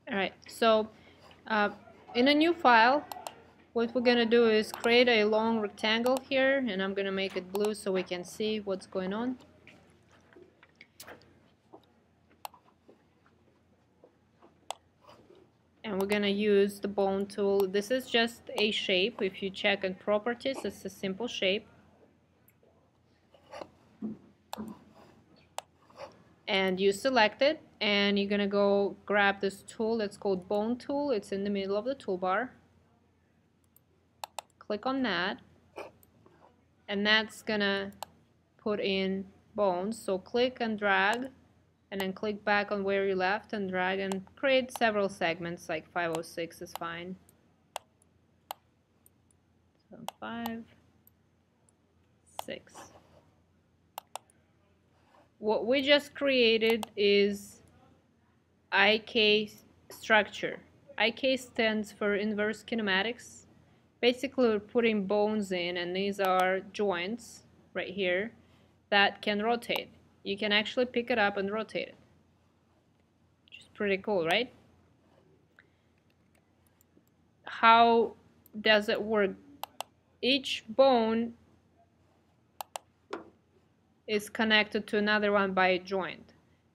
Alright, so uh, in a new file, what we're gonna do is create a long rectangle here, and I'm gonna make it blue so we can see what's going on. And we're gonna use the bone tool. This is just a shape. If you check in properties, it's a simple shape. And you select it, and you're gonna go grab this tool that's called BoneTool. It's in the middle of the toolbar. Click on that, and that's gonna put in bones. So click and drag, and then click back on where you left and drag and create several segments, like 506 is fine. So 5, 6. What we just created is IK structure. IK stands for inverse kinematics. Basically, we're putting bones in, and these are joints right here that can rotate. You can actually pick it up and rotate it, which is pretty cool, right? How does it work? Each bone is connected to another one by a joint.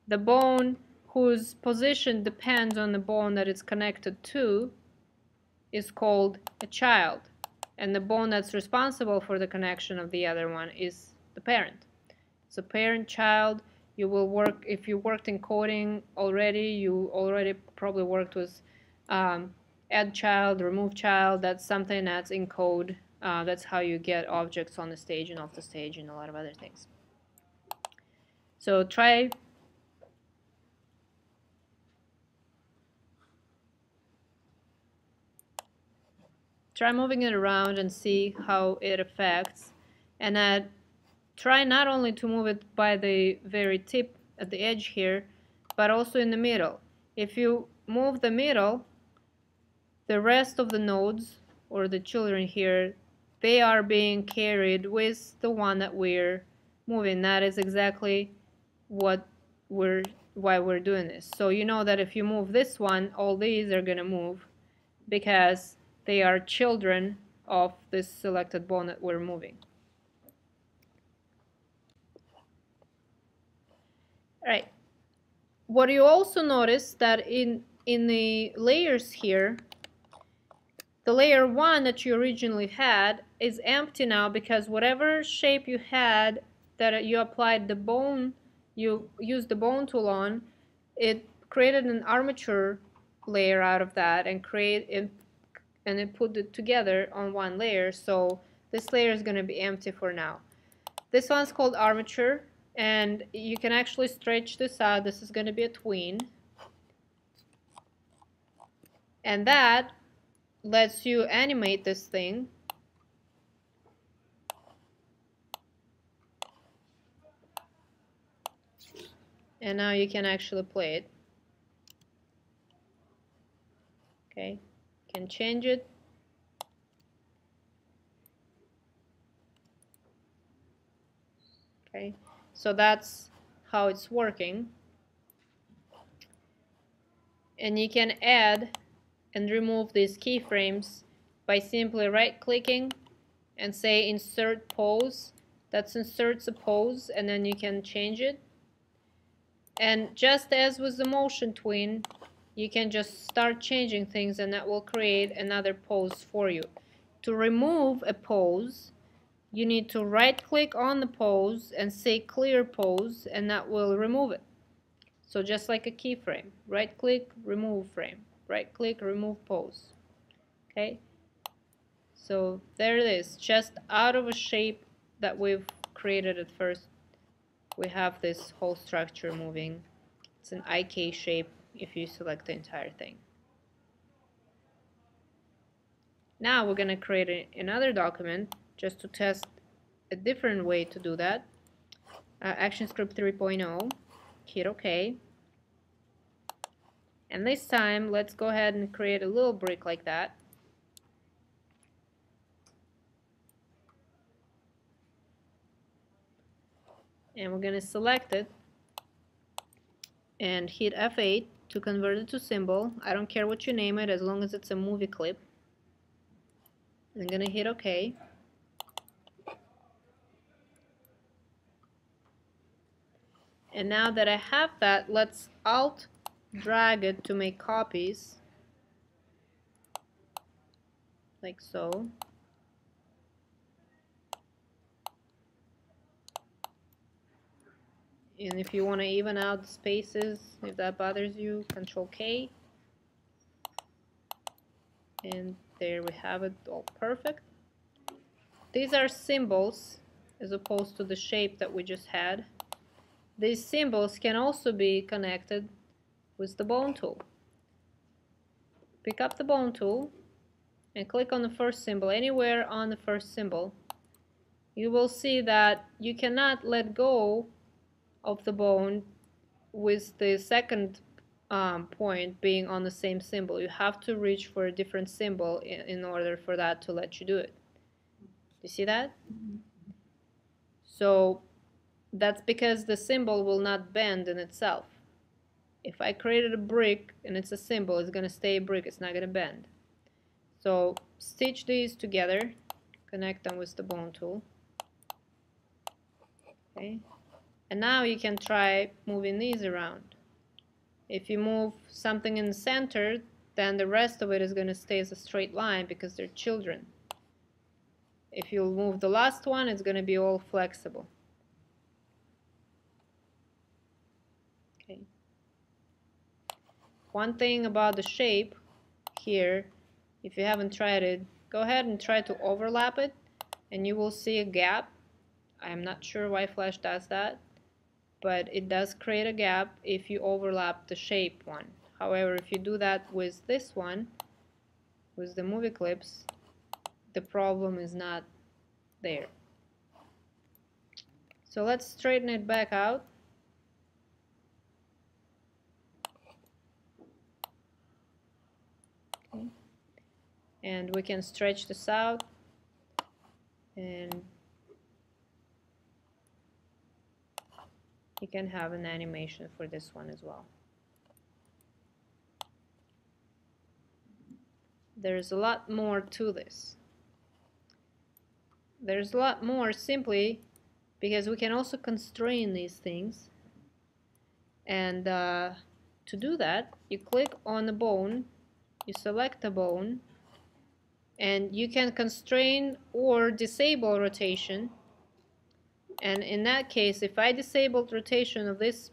The bone whose position depends on the bone that it's connected to is called a child, and the bone that's responsible for the connection of the other one is the parent. So parent-child, you will work, if you worked in coding already, you already probably worked with add child, remove child. That's something that's in code. That's how you get objects on the stage and off the stage and a lot of other things. So try moving it around and see how it affects. And try not only to move it by the very tip at the edge here, but also in the middle. If you move the middle, the rest of the nodes, or the children here, they are being carried with the one that we're moving. That is exactly why we're doing this. So you know that if you move this one, all these are going to move because they are children of this selected bone that we're moving. All right. What you also notice that in the layers here, the layer 1 that you originally had is empty now because whatever shape you had that you applied the bone, you used the bone tool on, it created an armature layer out of that and it put it together on one layer. So this layer is going to be empty for now. This one's called armature, and you can actually stretch this out. This is going to be a tween, and that lets you animate this thing. And now you can actually play it. Okay, you can change it. Okay, so that's how it's working. And you can add and remove these keyframes by simply right-clicking and say insert pose. That inserts a pose, and then you can change it. And just as with the motion tween, you can just start changing things, and that will create another pose for you. To remove a pose, you need to right-click on the pose and say clear pose, and that will remove it. So just like a keyframe, right-click, remove frame, right-click, remove pose. Okay, so there it is, just out of a shape that we've created at first. We have this whole structure moving. It's an IK shape if you select the entire thing. Now we're going to create another document just to test a different way to do that. ActionScript 3.0, hit OK. And this time, let's go ahead and create a little brick like that. And we're going to select it and hit F8 to convert it to symbol. I don't care what you name it as long as it's a movie clip. I'm gonna hit OK. And now that I have that, let's Alt drag it to make copies, like so. And if you want to even out the spaces, if that bothers you, Control K. And there we have it, all perfect. These are symbols as opposed to the shape that we just had. These symbols can also be connected with the bone tool. Pick up the bone tool and click on the first symbol, anywhere on the first symbol. You will see that you cannot let go of the bone with the second point being on the same symbol. You have to reach for a different symbol in order for that to let you do it. You see that? So that's because the symbol will not bend in itself. If I created a brick and it's a symbol, it's going to stay a brick, it's not going to bend. So stitch these together, connect them with the bone tool. Okay. And now you can try moving these around. If you move something in the center, then the rest of it is going to stay as a straight line because they're children. If you move the last one, it's going to be all flexible. Okay. One thing about the shape here, if you haven't tried it, go ahead and try to overlap it and you will see a gap. I'm not sure why Flash does that, but it does create a gap if you overlap the shape one. However, if you do that with this one, with the movie clips, the problem is not there. So let's straighten it back out. Okay. And we can stretch this out, and you can have an animation for this one as well. There's a lot more to this. There's a lot more simply because we can also constrain these things. And to do that, you click on the bone, you select a bone, and you can constrain or disable rotation. And in that case, if I disabled rotation of this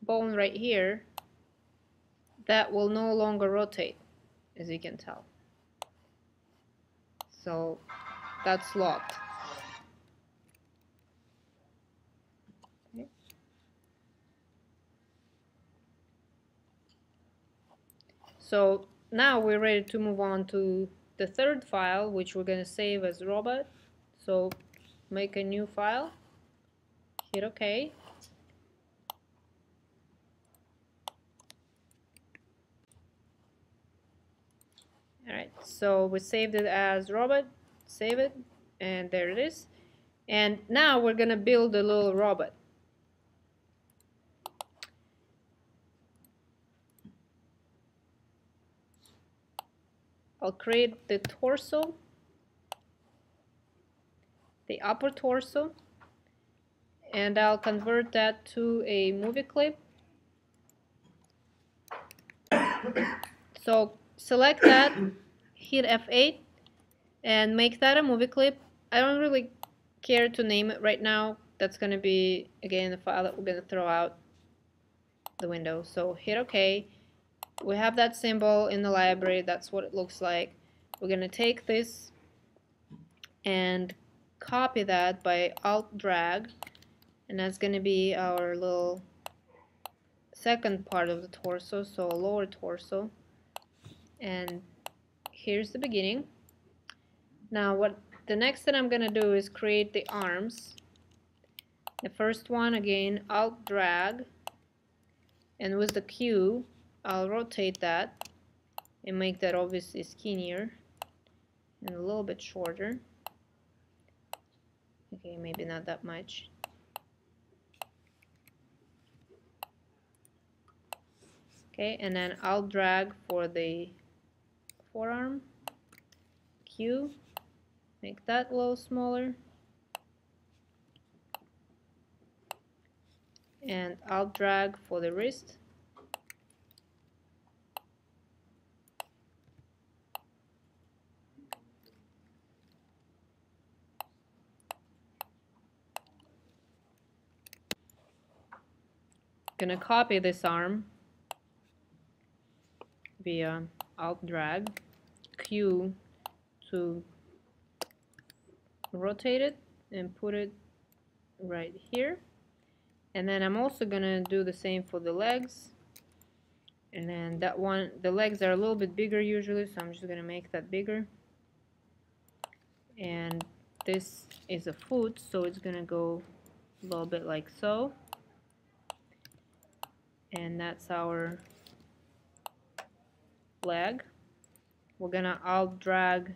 bone right here, that will no longer rotate, as you can tell. So that's locked. Okay. So now we're ready to move on to the third file, which we're going to save as robot. So make a new file, hit OK. Alright, so we saved it as robot, save it, and there it is. And now we're going to build a little robot. I'll create the torso, the upper torso, and I'll convert that to a movie clip. So select that, hit F8, and make that a movie clip. I don't really care to name it right now. That's going to be, again, the file that we're going to throw out the window. So hit OK. We have that symbol in the library. That's what it looks like. We're going to take this and copy that by Alt drag, and that's going to be our little second part of the torso, so lower torso. And here's the beginning. Now what the next thing I'm going to do is create the arms. The first one, again, Alt drag, and with the Q I'll rotate that and make that obviously skinnier and a little bit shorter. Okay, maybe not that much. Okay, and then I'll drag for the forearm, Q, make that a little smaller, and I'll drag for the wrist. Gonna copy this arm via Alt drag, Q to rotate it and put it right here. And then I'm also gonna do the same for the legs. And then that one, the legs are a little bit bigger usually, so I'm just gonna make that bigger. And this is a foot, so it's gonna go a little bit like so. And that's our leg. We're gonna alt drag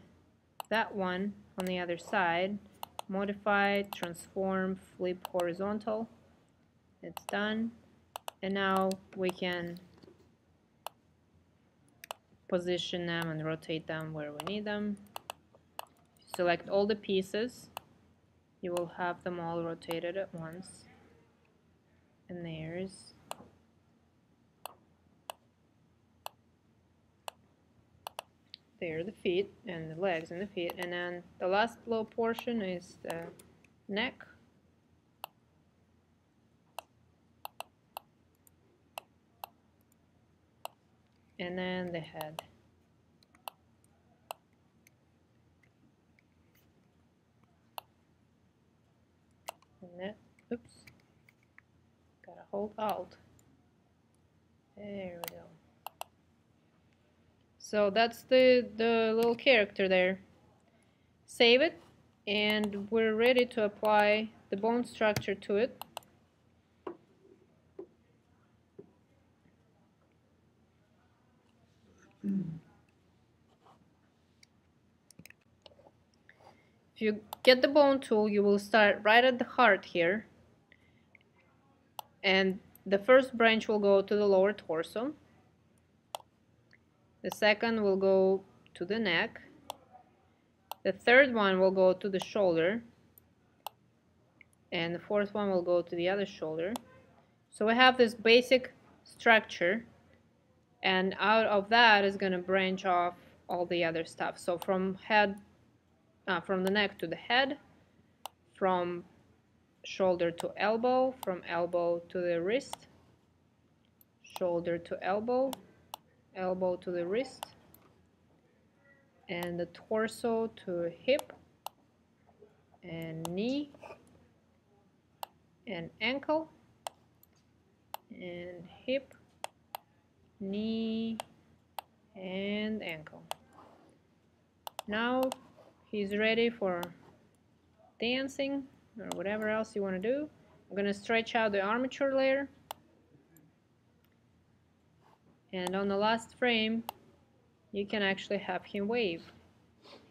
that one on the other side, modify, transform, flip horizontal. It's done. And now we can position them and rotate them where we need them. Select all the pieces, you will have them all rotated at once. And there's the feet and the legs and the feet. And then the last little portion is the neck. And then the head. And that, oops, gotta hold Alt. There we go. So that's the little character there. Save it, and we're ready to apply the bone structure to it. If you get the bone tool, you will start right at the heart here, and the first branch will go to the lower torso, the second will go to the neck, the third one will go to the shoulder, and the fourth one will go to the other shoulder. So we have this basic structure, and out of that is going to branch off all the other stuff. So from the neck to the head, from shoulder to elbow, from elbow to the wrist, shoulder to elbow, elbow to the wrist, and the torso to hip, and knee, and ankle, and hip, knee, and ankle. Now he's ready for dancing or whatever else you want to do. I'm going to stretch out the armature layer, and on the last frame you can actually have him wave.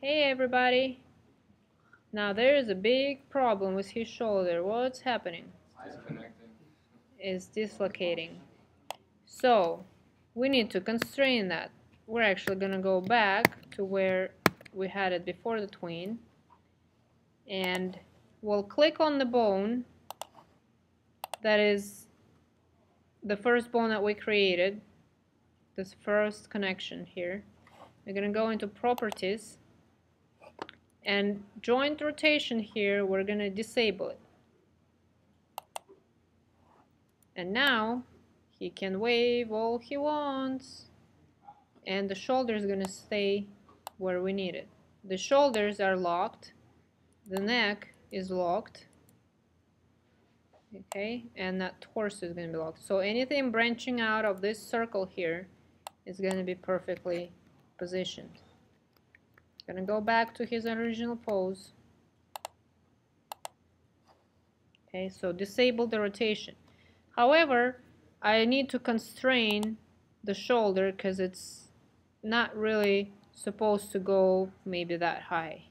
Hey everybody! Now there is a big problem with his shoulder. What's happening? It's dislocating. So we need to constrain that. We're actually going to go back to where we had it before the tween, and we'll click on the bone that is the first bone that we created, this first connection here. We're going to go into properties, and joint rotation here, we're going to disable it. And now he can wave all he wants, and the shoulder is going to stay where we need it. The shoulders are locked, the neck is locked, okay, and that torso is going to be locked. So anything branching out of this circle here is going to be perfectly positioned. Going to go back to his original pose. Okay, so disable the rotation. However, I need to constrain the shoulder because it's not really supposed to go maybe that high,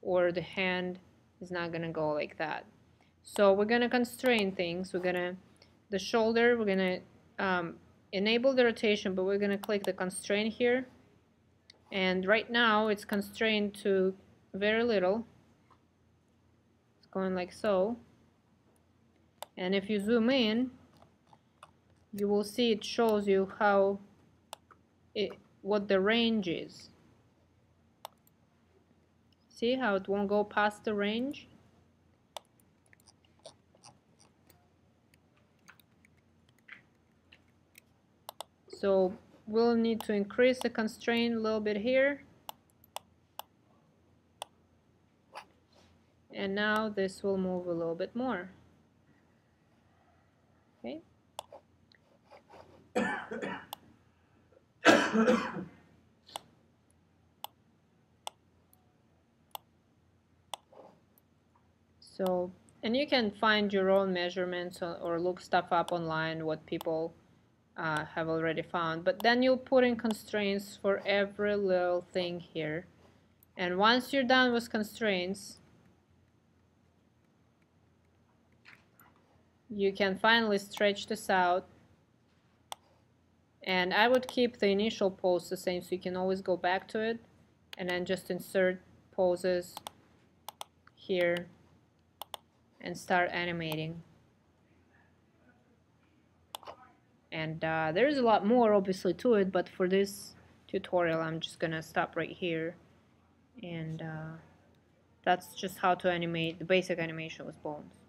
or the hand is not going to go like that. So we're going to constrain things. The shoulder, we're going to enable the rotation, but we're going to click the constraint here. And right now it's constrained to very little. It's going like so. And if you zoom in, you will see it shows you what the range is. See how it won't go past the range? So we'll need to increase the constraint a little bit here. And now this will move a little bit more. Okay. So, and you can find your own measurements or look stuff up online, what people have already found. But then you'll put in constraints for every little thing here. And once you're done with constraints, you can finally stretch this out. And I would keep the initial pose the same, so you can always go back to it and then just insert poses here and start animating. And there's a lot more obviously to it, but for this tutorial I'm just gonna stop right here. And that's just how to animate the basic animation with bones.